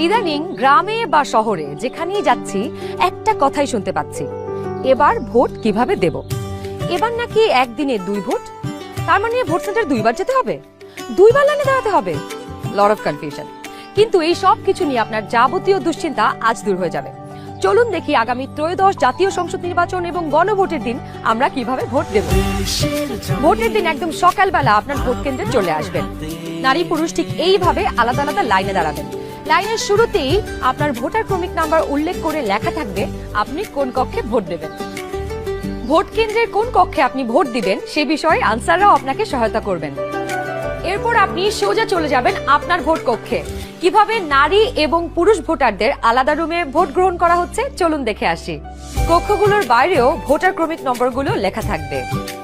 ইদানিং গ্রামে বা শহরে যেখানেই যাচ্ছি একটা কথাই শুনতে পাচ্ছি, এবার ভোট কিভাবে দেব। এবার নাকি একদিনে 2 ভোট, তার মানে ভোট সেন্টার 2বার যেতে হবে, 2বার লাইনে দাঁড়াতে হবে। Lot of confusion. কিন্তু এই সব কিছু নিয়ে আপনার যাবতীয় দুশ্চিন্তা আজ দূর হয়ে যাবে। চলুন দেখি আগামী ত্রয়োদশ জাতীয় সংসদ নির্বাচন এবং গণভোটের দিন আমরা কিভাবে ভোট দেব। ভোটের দিন একদম সকালবেলা আপনার ভোট কেন্দ্রে চলে আসবেন। নারী পুরুষ ঠিক এইভাবে আলাদা আলাদা লাইনে দাঁড়াবেন। লাইনের শুরুতেই আপনার ভোটার ক্রমিক নাম্বার উল্লেখ করে লেখা থাকবে আপনি কোন কক্ষে ভোট দেবেন। ভোট কেন্দ্রের কোন কক্ষে আপনি ভোট দিবেন সে বিষয়ে আনসাররাও আপনাকে সহায়তা করবেন। এরপর আপনি সোজা চলে যাবেন আপনার ভোট কক্ষে। কিভাবে নারী এবং পুরুষ ভোটারদের আলাদা রুমে ভোট গ্রহণ করা হচ্ছে চলুন দেখে আসি। কক্ষগুলোর বাইরেও ভোটার ক্রমিক নম্বরগুলো লেখা থাকবে।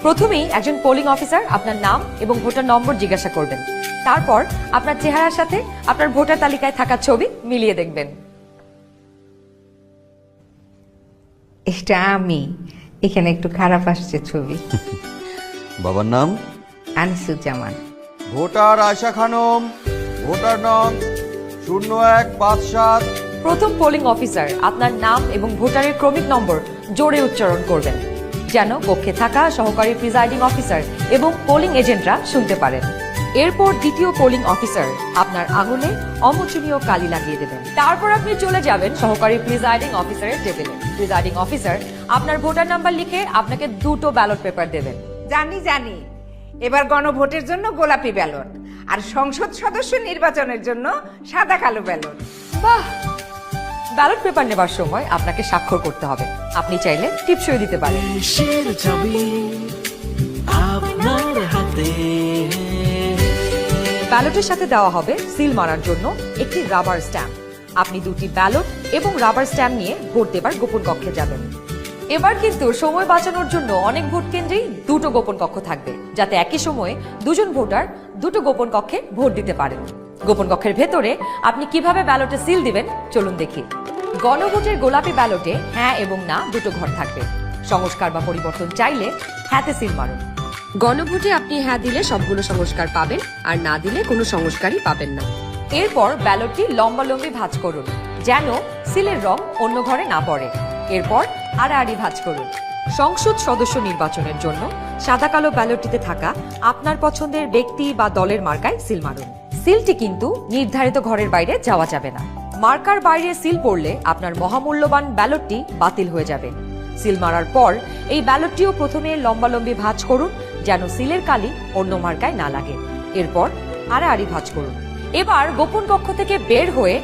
প্রথমেই একজন পোলিং অফিসার আপনার নাম এবং ভোটার নম্বর জিজ্ঞাসা করবেন। তারপর আপনার চেহারার সাথে আপনার ভোটার তালিকায় থাকা ছবি মিলিয়ে দেখবেন। এটা আমি, এখানে একটু খারাপ আসছে ছবি। বাবার নাম আনিসুজ্জামান। ভোটার আয়শা খানম, ভোটার নং 0157। প্রথম পোলিং অফিসার আপনার নাম এবং ভোটারের ক্রমিক নম্বর জোরে উচ্চারণ করবেন যেন কক্ষে থাকা সহকারী প্রিজাইডিং অফিসার এবং পোলিং এজেন্টরা শুনতে পারেন। এরপর দ্বিতীয় পোলিং অফিসার আপনার আঙুলে অমোচনীয় কালি লাগিয়ে দেবেন। তারপর আপনি চলে যাবেন সহকারী প্রিজাইডিং অফিসারের টেবিলে। প্রিজাইডিং অফিসার আপনার ভোটার নাম্বার লিখে আপনাকে 2টো ব্যালট পেপার দেবেন। জানি এবার গণভোটের জন্য গোলাপি ব্যালট আর সংসদ সদস্য নির্বাচনের জন্য সাদা কালো ব্যালট। বাহ! ব্যালট পেপার নেবার সময় আপনাকে স্বাক্ষর করতে হবে। আপনি চাইলে টিপসই দিতে পারেন। দেশের ছবি আপনার হাতে। ব্যালটের সাথে দেওয়া হবে সিল মারার জন্য একটি রাবার স্ট্যাম্প। আপনি 2টি ব্যালট এবং রাবার স্ট্যাম্প নিয়ে ভোট দেবার গোপন কক্ষে যাবেন। এবার কিন্তু সময় বাঁচানোর জন্য অনেক ভোট কেন্দ্রেই 2টো গোপন কক্ষ থাকবে, যাতে একই সময়ে 2জন ভোটার 2টো গোপন কক্ষে ভোট দিতে পারেন। গোপন কক্ষের ভেতরে আপনি কিভাবে ব্যালটে সিল দিবেন চলুন দেখি। গণভোটের গোলাপি ব্যালটে হ্যাঁ এবং না 2টো ঘর থাকবে। সংস্কার বা পরিবর্তন চাইলে হ্যাঁতে সিল মারুন। গণভোটে আপনি হ্যাঁ দিলে সবগুলো সংস্কার পাবেন, আর না দিলে কোনো সংস্কারই পাবেন না। এরপর ব্যালটটি লম্বালম্বি ভাঁজ করুন যেন সিলের রং অন্য ঘরে না পড়ে। এরপর আড়াআড়ি ভাঁজ করুন। সংসদ সদস্য নির্বাচনের জন্য সাদা কালো ব্যালটটিতে থাকা আপনার পছন্দের ব্যক্তি বা দলের মার্কায় সিল মারুন। সিলটি কিন্তু নির্ধারিত ঘরের বাইরে যাওয়া যাবে না। মার্কার বাইরে সিল পড়লে আপনার মহামূল্যবান ব্যালটটি বাতিল হয়ে যাবে। সিল মারার পর এই ব্যালটটিও প্রথমে লম্বালম্বি ভাঁজ করুন যেন সিলের কালি অন্য মার্কায় না লাগে। এরপর আড়াআড়ি ভাঁজ করুন। এবার গোপন কক্ষ থেকে বের হয়ে